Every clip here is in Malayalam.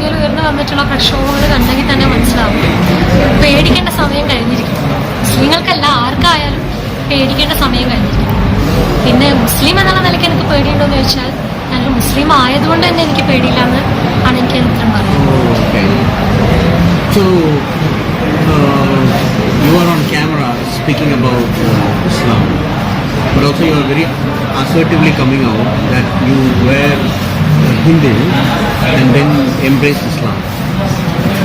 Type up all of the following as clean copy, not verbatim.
മേഖലയിൽ ഉയർന്നു വന്നിട്ടുള്ള പ്രക്ഷോഭങ്ങൾ കണ്ടെങ്കിൽ തന്നെ മനസ്സിലാവും പേടിക്കേണ്ട സമയം കഴിഞ്ഞിരിക്കും. മുസ്ലിങ്ങൾക്കല്ല, ആർക്കായാലും പേടിക്കേണ്ട സമയം കഴിഞ്ഞിരിക്കും. പിന്നെ മുസ്ലിം എന്നുള്ള നിലയ്ക്ക് എനിക്ക് പേടിയുണ്ടോ എന്ന് ചോദിച്ചാൽ ഞാനൊരു മുസ്ലിം ആയതുകൊണ്ട് തന്നെ എനിക്ക് പേടിയില്ല എന്ന് ആണ് എനിക്ക് ഉത്തരം പറയുന്നത്. So, you are on camera speaking about Islam, but also you are very assertively coming out that you were Hindu and then embraced Islam.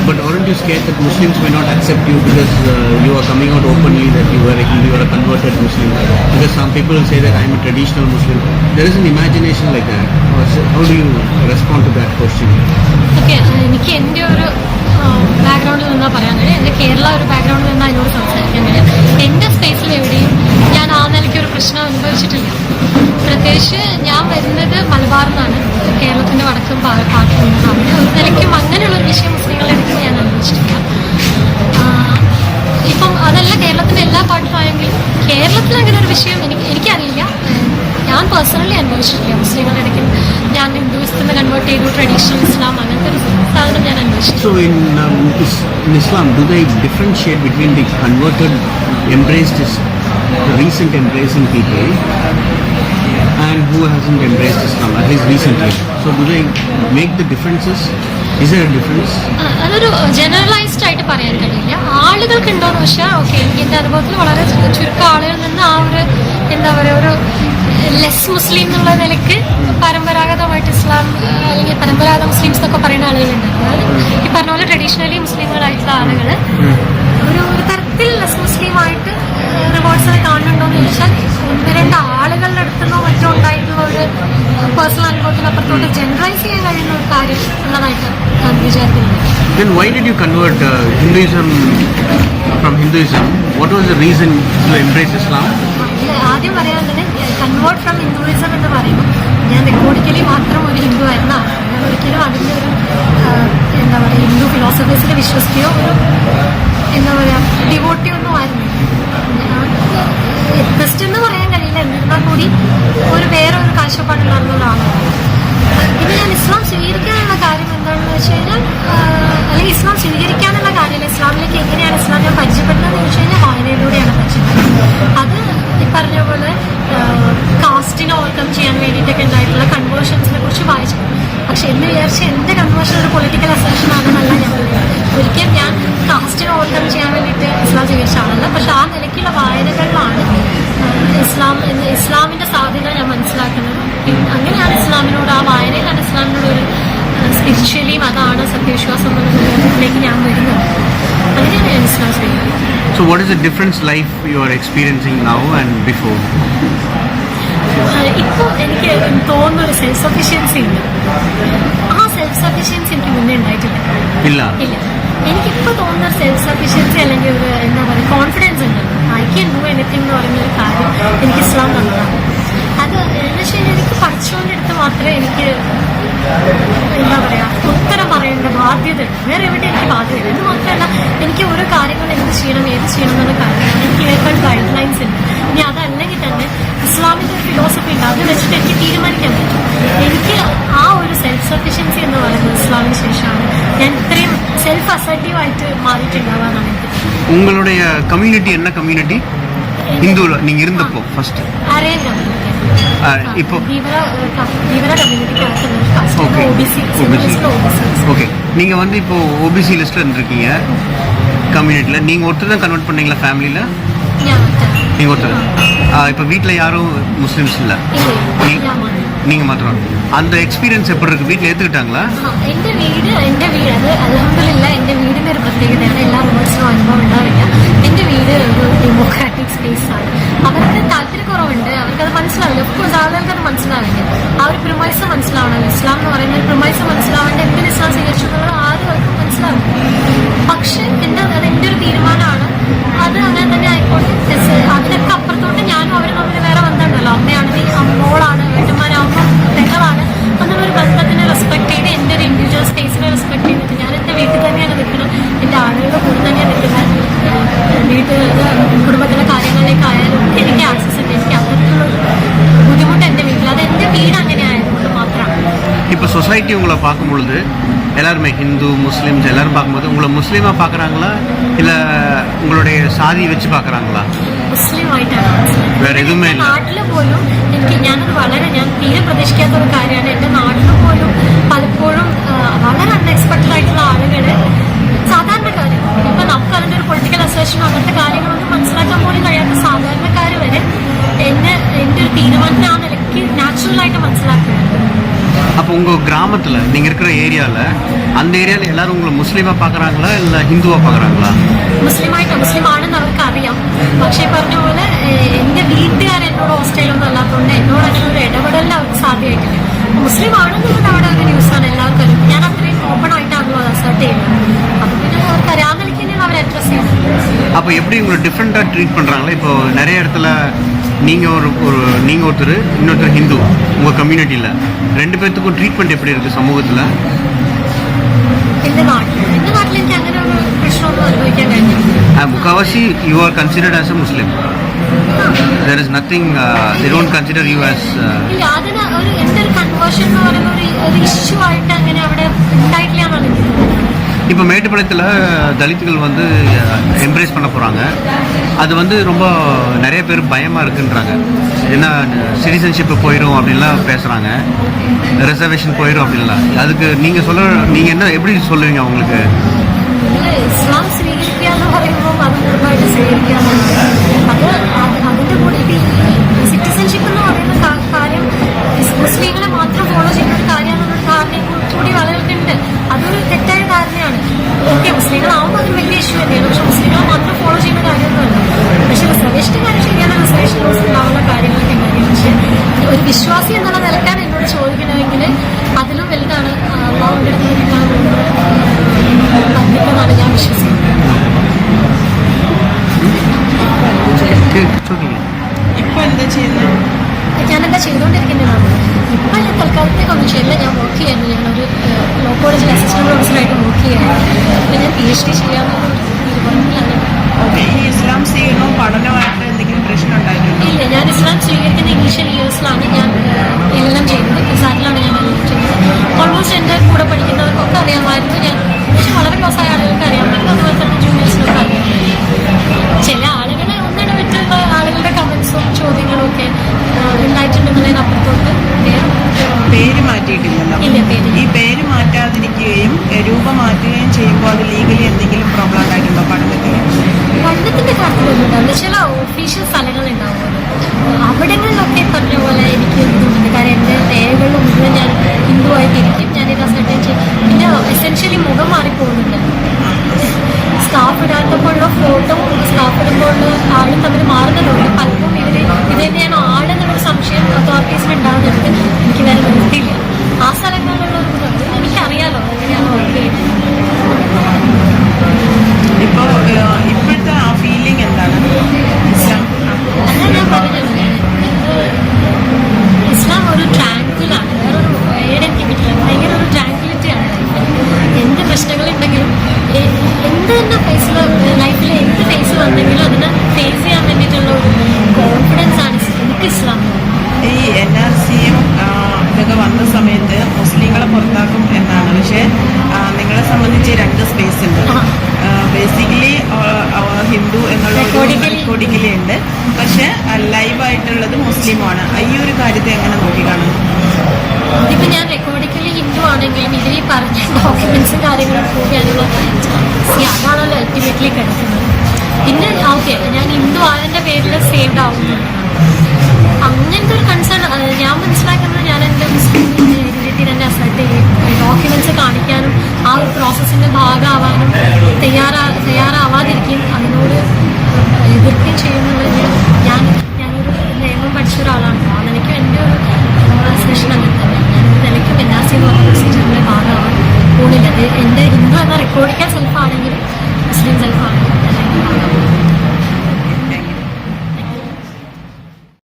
But aren't you scared that Muslims may not accept you because you are coming out openly that you were a Hindu or a converted Muslim? Because some people will say that I am a traditional Muslim. There is an imagination like that. How do you respond to that question? Okay, എനിക്ക് എൻ്റെ ഒരു ബാക്ക്ഗ്രൗണ്ടിൽ നിന്നാ പറയാൻ കഴിയും. എൻ്റെ കേരള ഒരു ബാക്ക്ഗ്രൗണ്ടിൽ നിന്നാണ് അതിനോട് സംസാരിക്കാൻ കഴിയും. എൻ്റെ സ്പേസിൽ എവിടെയും ഞാൻ ആ നിലയ്ക്ക് ഒരു പ്രശ്നം അനുഭവിച്ചിട്ടില്ല. പ്രത്യേകിച്ച് ഞാൻ വരുന്നത് മലബാറിൽ നിന്നാണ്, കേരളത്തിൻ്റെ വടക്കും പാട്ടിൽ നിന്നാണ്. അവിടെ ഒരു നിലയ്ക്കും അങ്ങനെയുള്ളൊരു വിഷയം മുസ്ലിങ്ങളുടെ അടുത്ത് ഞാൻ അനുഭവിച്ചിട്ടില്ല. ഇപ്പം അതല്ല കേരളത്തിൻ്റെ എല്ലാ പാട്ടിലായെങ്കിലും കേരളത്തിൽ അങ്ങനെ ഒരു വിഷയം എനിക്കറിയില്ല. ഞാൻ പേഴ്സണലി അനുഭവിച്ചിട്ടില്ല. മുസ്ലിങ്ങളുടെ ഇടയ്ക്ക് ഞാൻ ഹിന്ദുവിസത്തിൽ നിന്ന് കൺവേർട്ട് ചെയ്തു, ട്രഡീഷണൽ ഇസ്ലാം അങ്ങനത്തെ ഒരു സാധനം ഞാൻ അനുഭവിച്ചു. So in Islam, do they differentiate between the converted, embraced, the recent embracing people and who hasn't embraced Islam, at least recently? So do they make the differences? Is there a difference? അതൊരു ജനറലൈസ്ഡ് ആയിട്ട് പറയാൻ കഴിയില്ല. ആളുകൾക്ക് ഉണ്ടോയെന്ന് വെച്ചാൽ ഓക്കെ, എനിക്ക് എൻ്റെ അനുഭവത്തിൽ വളരെ ചുരുക്കം ആളുകളിൽ നിന്ന് ആ ഒരു എന്താ പറയുക, ഒരു ലെസ് മുസ്ലിം എന്നുള്ള നിലയ്ക്ക് പരമ്പരാഗതമായിട്ട് ഇസ്ലാം അല്ലെങ്കിൽ പരമ്പരാഗത മുസ്ലിംസ് എന്നൊക്കെ പറയുന്ന ആളുകളുണ്ട്. അതായത് ഈ പറഞ്ഞ പോലെ ട്രഡീഷണലി മുസ്ലിങ്ങളായിട്ടുള്ള ആളുകൾ ഒരു തരത്തിൽ ലെസ് മുസ്ലിമായിട്ട് റിവാർഡ്സിനെ കാണുന്നുണ്ടോയെന്ന് ചോദിച്ചാൽ ഒന്ന് രണ്ട് ആളുകളുടെ അടുത്തുനിന്നോ മറ്റോ ഉണ്ടായിട്ടുള്ള ഒരു പേഴ്സണൽ അനുഭവത്തിനപ്പുറത്തോട്ട് ജനറലൈസ് ചെയ്യാൻ കഴിയുന്ന ഒരു കാര്യം ഉള്ളതായിട്ട് ഞാൻ വിചാരിക്കുന്നുണ്ട്. Then why did you convert Hinduism from Hinduism? What was the reason to embrace Islam? ആദ്യം പറയാൻ തന്നെ കൺവേർട്ട് ഫ്രം ഹിന്ദുയിസം എന്ന് പറയുമ്പോൾ ഞാൻ റെക്കോർഡിക്കലി മാത്രം ഒരു ഹിന്ദു ആയിരുന്ന ഞാൻ ഒരിക്കലും അതിൻ്റെ ഒരു എന്താ പറയുക ഹിന്ദു ഫിലോസഫീസിൽ വിശ്വസിക്കുകയോ ഒരു എന്താ പറയുക ഡിവോട്ടിയോ ഒന്നും ആയിരുന്നു. എത്തിസ്റ്റ് എന്ന് പറയാൻ കഴിയില്ല, എന്നിരുന്നാൽ കൂടി ഒരു വേറെ ഒരു കാഴ്ചപ്പാടുണ്ടായിരുന്ന ഒരാളാണ്. പിന്നെ ഞാൻ ഇസ്ലാം സ്വീകരിക്കാനുള്ള കാര്യം എന്താണെന്ന് വെച്ച് കഴിഞ്ഞാൽ, അല്ലെങ്കിൽ ഇസ്ലാം സ്വീകരിക്കാനുള്ള കാര്യമില്ല, ഇസ്ലാമിലേക്ക് എങ്ങനെയാണ് ഇസ്ലാം ഞാൻ പരിചയപ്പെടുന്നതെന്ന് ചോദിച്ചു കഴിഞ്ഞാൽ വായനയിലൂടെയാണ് പരിചയപ്പെടുന്നത്. അത് ഈ പറഞ്ഞ പോലെ കാസ്റ്റിനെ ഓവർകം ചെയ്യാൻ വേണ്ടിയിട്ടൊക്കെ ഉണ്ടായിട്ടുള്ള കൺവേർഷൻസിനെ കുറിച്ച് വായിച്ചു. പക്ഷെ എന്ന് വിചാരിച്ച് എൻ്റെ കൺവേർഷൻ ഒരു പൊളിറ്റിക്കൽ അസെപ്ഷൻ ആണെന്നല്ല ഞാൻ പറയുന്നത്. ഒരിക്കലും ഞാൻ കാസ്റ്റിനെ ഓവർകം ചെയ്യാൻ വേണ്ടിയിട്ട് ഇസ്ലാം സ്വീകരിച്ച ആളല്ല. പക്ഷെ ആ നിലയ്ക്കുള്ള വായനകളിലാണ് ഇസ്ലാമിൻ്റെ സാധ്യത ഞാൻ മനസ്സിലാക്കുന്നത്. അങ്ങനെയാണ് ഇസ്ലാമിനോട്, ആ വായനയിലാണ് ഇസ്ലാമിനോട് ഒരു സ്പിരിച്വലിയും അതാണ് സത്യവിശ്വാസം എന്നതിലേക്ക് ഞാൻ വരുന്നത്. അങ്ങനെയാണ് ഞാൻ ഇസ്ലാം സ്വീകരിക്കുന്നത്. So what is the difference life you are experiencing now and before? ഇപ്പോൾ എനിക്ക് തോന്നുന്ന ഒരു സെൽഫ് സഫിഷ്യൻസി ഉണ്ട്. ആ സെൽഫ് സഫിഷ്യൻസി എനിക്ക് മുന്നേ ഉണ്ടായിട്ടില്ല. ഇല്ല, എനിക്കിപ്പോൾ തോന്നുന്ന സെൽഫ് സഫിഷ്യൻസി അല്ലെങ്കിൽ ഒരു എന്താ പറയുക കോൺഫിഡൻസ് ഉണ്ട്. ഐ ക്യാൻ ഡു എനിത്തിങ് എന്ന് പറയുന്നൊരു കാര്യം എനിക്ക് ഇസ്ലാം തന്നതാണ്. അത് എന്ന് വെച്ച് കഴിഞ്ഞാൽ എനിക്ക് പഠിച്ചുകൊണ്ടിടത്ത് മാത്രമേ എനിക്ക് എന്താ പറയുക ഉത്തരം പറയേണ്ട ബാധ്യതയുണ്ട്. വേറെ എവിടെ എനിക്ക് ബാധ്യതയില്ല. എന്ന് മാത്രമല്ല എനിക്ക് ഓരോ കാര്യങ്ങൾ എന്ത് ചെയ്യണം ഏത് ചെയ്യണം എന്നുള്ള കാര്യമാണ് എനിക്ക് ഒരുപാട് ഗൈഡ് ലൈൻസ് ഉണ്ട്. ഇനി അതല്ലെങ്കിൽ തന്നെ ഇസ്ലാമിൻ്റെ ഒരു ഫിലോസഫി ഉണ്ട്, അത് വെച്ചിട്ട് എനിക്ക് തീരുമാനിക്കാൻ പറ്റും. എനിക്ക് ആ ഒരു സെൽഫ് സഫിഷ്യൻസി എന്ന് പറയുന്നത് ഇസ്ലാമിന് ശേഷമാണ് ഞാൻ ഇത്രയും സെൽഫ് അസർട്ടീവായിട്ട് മാറിയിട്ടുണ്ടാവാന്നാണ് എനിക്ക്. உங்களுடைய கம்யூனிட்டி என்ன கம்யூனிட்டி? ஹிந்துல நீங்க இருந்தப்போ ஃபர்ஸ்ட் அரேன் கம்யூனிட்டி இப்போ தீவிர கம்யூனிட்டி ஓகே. நீங்க வந்து இப்போ ஓபிசி லிஸ்ட்ல இருந்திருக்கீங்க கம்யூனிட்டில. நீங்க ஒருத்தர் தான் கன்வெர்ட் பண்ணீங்களா ஃபேமிலியில? நீங்க ஒருத்தர். இப்போ வீட்டில் யாரும் முஸ்லிம்ஸ் இல்லை, நீங்கள் மாத்திரம். அந்த எக்ஸ்பீரியன்ஸ் எப்படி இருக்குது? வீட்டில் ஏற்றுக்கிட்டாங்களா? എൻ്റെ വീട് അത് അൽഹംദുലില്ലാ എൻ്റെ വീടിൻ്റെ ഒരു പ്രത്യേകതയാണ്. എല്ലാ റൂൾസിനും അനുഭവം ഉണ്ടാവില്ല. എൻ്റെ വീട് ഒരു ഡെമോക്രാറ്റിക് സ്പേസ് ആണ്. അവർക്ക് താല്പര്യക്കുറവുണ്ട്, അവർക്കത് മനസ്സിലാവില്ല. ഒഫ്കോഴ്സ് ആളുകൾക്കത് മനസ്സിലാവില്ല. ആ ഒരു പ്രിമൈസ് മനസ്സിലാവണം. ഇസ്ലാം എന്ന് പറയുന്ന ഒരു പ്രിമൈസ് മനസ്സിലാവേണ്ട എന്തിന് ഇസ്ലാം സ്വീകരിച്ചിട്ടുള്ളത് ആരും മനസ്സിലാവില്ല. പക്ഷെ അതെൻ്റെ ഒരു തീരുമാനമാണ്. അത് അങ്ങനെ തന്നെ ആയിക്കോട്ടെ. അതിനൊക്കെ അപ്പുറത്തോട്ട് ഞാനും അവരും തമ്മിൽ വേറെ ബന്ധമുണ്ടല്ലോ. അമ്മയാണെങ്കിൽ മോളാണ്, ഏട്ടന്മാരാകുമ്പോൾ പെങ്ങളാണ്. അങ്ങനൊരു ബന്ധത്തിനെ റെസ്പെക്ട് ചെയ്ത് എൻ്റെ ഒരു ഇൻഡിവിജ്വൽ സ്പേസിനെ റെസ്പെക്ട് ചെയ്തിട്ട് ഞാൻ എൻ്റെ വീട്ടിൽ തന്നെയാണ് നിൽക്കുന്നത്. എൻ്റെ ആളുകളുടെ കൂടെ തന്നെയാണ് നിൽക്കുന്നത്. കുടുംബത്തിലെ കാര്യങ്ങളിലേക്കായാലും എനിക്ക് ആക്സസ് ഉണ്ട്. എനിക്ക് അങ്ങനത്തുള്ള ബുദ്ധിമുട്ട് എൻ്റെ വീട്ടിൽ, അത് എൻ്റെ വീട് അങ്ങനെ ആയതുകൊണ്ട് മാത്രമാണ്. இப்போ சொசைட்டி உங்களை பார்க்கும் பொழுது எல்லாருமே ஹிந்து முஸ்லீம்ஸ் எல்லாரும் பார்க்கும்போது உங்களை முஸ்லீமாக பார்க்குறாங்களா இல்லை உங்களுடைய சாதி வச்சு பார்க்குறாங்களா? മുസ്ലിമായിട്ടാണ് വേറെ എതുമേ ഇല്ല. നാട്ടിൽ പോലും ഞാൻ തീരെ പ്രതീക്ഷിക്കാത്ത ഒരു കാര്യമാണ്. എൻ്റെ നാട്ടിൽ പോലും പലപ്പോഴും വളരെ അൺഎക്സ്പെക്ടഡ് ആയിട്ടുള്ള ആളുകൾ സാധാരണക്കാർ, ഇപ്പൊ നമുക്ക് അതിൻ്റെ ഒരു പൊളിറ്റിക്കൽ അസോസിയേഷൻ അങ്ങനത്തെ കാര്യങ്ങളൊന്നും മനസ്സിലാക്കാൻ പോലും കഴിയാത്ത സാധാരണക്കാർ വരെ എൻ്റെ ഒരു തീരുമാനത്തിന് ആ നിലയ്ക്ക് നാച്ചുറലായിട്ട് മനസ്സിലാക്കുന്നുണ്ട്. அப்போ உங்கள் கிராமத்தில் நீங்கள் இருக்கிற ஏரியாவில் அந்த ஏரியாவில் எல்லாரும் உங்களை முஸ்லீமாக பார்க்குறாங்களா இல்லை ஹிந்துவாக பார்க்குறாங்களா? മുസ്ലിമാണെന്ന് അവർക്ക് അറിയാം. പക്ഷേ പറഞ്ഞ പോലെ എൻ്റെ വീട്ടുകാർ എന്നോട് ഹോസ്റ്റലൊന്നും അല്ലാത്തതുകൊണ്ട് എന്നോട് അങ്ങനെ ഒരു ഇടപെടലിൽ അവർക്ക് സാധ്യമായിട്ടില്ല. മുസ്ലിം ആണെന്നുള്ളത് അവിടെ ഒരു ന്യൂസാണ് എല്ലാവർക്കും. ഞാൻ അത്രയും ഓപ്പൺ ആയിട്ടാണല്ലോ അത് അസേർട്ട് ചെയ്യുന്നത്. അപ്പം പിന്നെ അവർക്ക് അറിയാവുന്ന നിലയ്ക്ക് തന്നെയാണ് അവർ അഡ്രസ് ചെയ്യുന്നത്. அப்போ எப்படி உங்களை டிஃப்ரெண்ட்டாக ட்ரீட் பண்ணுறாங்களா? இப்போ நிறைய இடத்துல நீங்கள் நீங்கள் ஒருத்தர் இன்னொருத்தர் ஹிந்து உங்கள் கம்யூனிட்டியில் ரெண்டு பேர்த்துக்கும் ட்ரீட்மெண்ட் எப்படி இருக்குது சமூகத்தில்? എൻ്റെ നാട്ടിൽ എനിക്ക് അങ്ങനെ ഒരു പ്രശ്നമൊന്നും അനുഭവിക്കാൻ കഴിഞ്ഞില്ല. മുക്കാവാശി you are considered as a Muslim. There is nothing, they don't consider you as... ഇല്ല, അതിന് ഒരു എൻ്റെ ഒരു കൺവേർഷൻ എന്ന് പറയുന്ന ഒരു ഇഷ്യൂ ആയിട്ട് അങ്ങനെ അവിടെ ഉണ്ടായിട്ടില്ല എന്നാണ് എനിക്ക് തോന്നുന്നത്. இப்போ மேட்டுப்பாளையத்தில் தலித்துகள் வந்து எம்ப்ரேஸ் பண்ண போகிறாங்க. அது வந்து ரொம்ப நிறைய பேர் பயமாக இருக்குன்றாங்க. ஏன்னா சிட்டிசன்ஷிப்பு போயிடும் அப்படின்லாம் பேசுகிறாங்க, ரிசர்வேஷன் போயிடும் அப்படின்லாம். அதுக்கு நீங்கள் என்ன எப்படி சொல்லுவீங்க அவங்களுக்கு? ഇസ്ലാം സ്വീകരിക്കുക എന്ന് പറയുമ്പോൾ മതപരമായിട്ട് സ്വീകരിക്കുക അതിൻ്റെ കൂടെ ഈ സിറ്റിസൺഷിപ്പ് എന്ന് പറയുന്ന കാര്യം മുസ്ലിങ്ങളെ മാത്രം ഫോളോ ചെയ്യുന്ന ഒരു കാര്യമാണെന്നൊരു ധാരണയും കൂടി ആളുകൾക്കുണ്ട്. അതൊരു തെറ്റായ ധാരണയാണ്. ഓക്കെ, മുസ്ലിങ്ങളാവുമ്പോൾ അതൊരു വലിയ ഇഷ്യൂ തന്നെയാണ്. പക്ഷെ മുസ്ലിങ്ങളെ മാത്രം ഫോളോ ചെയ്യുന്ന കാര്യമൊന്നുമല്ല. പക്ഷെ റിസർവേഷൻ്റെ കാര്യം ശരിയാണ്, റിസർവേഷൻ ഉണ്ടാവുന്ന കാര്യങ്ങളൊക്കെ കാര്യം. പക്ഷെ ഒരു വിശ്വാസി എന്നുള്ള നിലക്കാണ് എന്നോട് ചോദിക്കണമെങ്കിൽ അതിലും വലുതാണ് അള്ളാഹുവിൻ്റെ അടുത്ത് നിൽക്കാനാണ് ഞാൻ വിശ്വസിക്കുന്നത്. ഇപ്പൊ എന്താ ചെയ്യുന്നത്? ഞാനെന്താ ചെയ്തുകൊണ്ടിരിക്കുന്നതാണ്. ഇപ്പം ഞാൻ തൽക്കാലത്തേക്കൊന്നും ചെയ്യില്ല. ഞാൻ വർക്ക് ചെയ്യുന്നു. ഞാനൊരു ലോ കോളേജിൽ അസിസ്റ്റന്റ് പ്രൊഫസറായിട്ട് വർക്ക് ചെയ്യുകയാണ്. പിന്നെ ഞാൻ PhD ചെയ്യാമെന്നൊരു തീരുമാനത്തിലാണ്. ഈ ഇസ്ലാം സ്വീകരണം പഠനമായിട്ട് എന്തെങ്കിലും പ്രശ്നം ഉണ്ടായിട്ടുണ്ടോ? ഇല്ല, ഞാൻ ഇസ്ലാം സ്വീകരിക്കുന്ന ഇനീഷ്യൽ ഇയേഴ്സിലാണ് ഞാൻ എല്ലാം ചെയ്യുന്നത്. ഇസാനിലാണ് ഞാൻ എല്ലാം ചെയ്യുന്നത്. ഓൾമോസ്റ്റ് എൻ്റെ കൂടെ പഠിക്കുന്നവർക്കൊക്കെ അറിയാമായിരുന്നു. ഞാൻ പക്ഷെ വളരെ ക്ലോസ് ആയ ആളുകൾക്ക് അറിയാമായിരുന്നു. അതുപോലെ തന്നെ ജൂനിയേഴ്സിനൊക്കെ അറിയാമായിരുന്നു. ചില ആളുകളെ ഒന്നിടവിട്ടുള്ള ആളുകളുടെ കമൻസും ചോദ്യങ്ങളും ഒക്കെ ഉണ്ടായിട്ടുണ്ടെന്നുള്ളതിനപ്പുറത്തോട്ട് പേര് മാറ്റിയിട്ടില്ലല്ലോ. ഇല്ല, പേര് ഈ പേര് മാറ്റാതിരിക്കുകയും രൂപം മാറ്റുകയും ചെയ്യുമ്പോൾ അത് ലീഗലി എന്തെങ്കിലും പ്രോബ്ലം ഉണ്ടായിട്ടുണ്ടോ പഠനത്തിൽ? പഠനത്തിന്റെ കാര്യത്തിലൊന്നുമില്ല. അത് ചില ഒഫീഷ്യൽ സ്ഥലങ്ങളുണ്ടാവുമല്ലോ, അവിടങ്ങളിലൊക്കെ പറഞ്ഞ പോലെ എനിക്ക് ഇതുണ്ട്. കാരണം എൻ്റെ രേഖകൾ മുഴുവൻ ഞാൻ ഹിന്ദുവായിട്ടിരിക്കും. ഞാനിത് അസർട്ടൈൻ ചെയ്യും. പിന്നെ എസെൻഷ്യലി മുഖം മാറിപ്പോകുന്നുണ്ട്. സ്കാർഫ് ഇടാത്തപ്പോഴുള്ള ഫോട്ടോ സ്കാർഫ് ഇടുമ്പോൾ ആളും തമ്മിൽ മാറുന്നതുകൊണ്ട് പലപ്പോൾ ഇത് തന്നെയാണ് ആളെന്നുള്ളൊരു സംശയം അതോറിറ്റീസിന് ഉണ്ടാകുന്നുണ്ട്. എനിക്ക് വേറെ നിർത്തിയില്ല. ആ സ്ഥലങ്ങളിലുള്ള എനിക്കറിയാലോ എങ്ങനെയാണ് വർക്ക് ചെയ്യുന്നത്. ഇപ്പോൾ ഇപ്പോഴത്തെ ആ ഫീലിംഗ് എന്താണ്? ഇസ്ലാം അതാ ഞാൻ പറഞ്ഞത്, ഇസ്ലാം ഒരു ട്രാങ്ക്വിലാണ്, വേറൊരു ഐഡന്റിറ്റിയില്ല. ഭയങ്കര ഒരു ട്രാങ്ക്വിലിറ്റിയാണ്. എന്ത് പ്രശ്നങ്ങളുണ്ടെങ്കിലും എന്ത് തന്നെ ലൈഫിൽ എന്ത് ഫേസ് വന്നെങ്കിലും അതിനെ ഫേസ് ചെയ്യാൻ വേണ്ടിയിട്ടുള്ള ഒരു കോൺഫിഡൻസ് ആണ് എനിക്ക് ഇസ്ലാം. ഈ NRCയും ഇതൊക്കെ വന്ന സമയത്ത് മുസ്ലിങ്ങളെ പുറത്താക്കും എന്നാണ്. പക്ഷേ നിങ്ങളെ സംബന്ധിച്ച് രണ്ട് സ്പേസ് ഉണ്ട്. ബേസിക്കലി ഹിന്ദു എന്നുള്ള റെക്കോർഡിക്കലി ഉണ്ട്, പക്ഷെ ലൈവായിട്ടുള്ളത് മുസ്ലിമാണ്. ഈ ഒരു കാര്യത്തെ എങ്ങനെ നോക്കിക്കാണുന്നു? ഇപ്പം ഞാൻ റെക്കോർഡിക്കലി ഹിന്ദു ആണെങ്കിലും ഇതിൽ പറഞ്ഞ ഡോക്യുമെന്റ്സും കാര്യങ്ങളും കൂടിയാണല്ലോ അതാണല്ലോ അൾട്ടിമേറ്റ്ലി കിടക്കുന്നത്. പിന്നെ ഓക്കെ, ഞാൻ ഹിന്ദു ആയതിൻ്റെ പേരിൽ സേവ്ഡ് ആവുന്നുണ്ട്. അങ്ങനത്തെ ഒരു കൺസേൺ ഞാൻ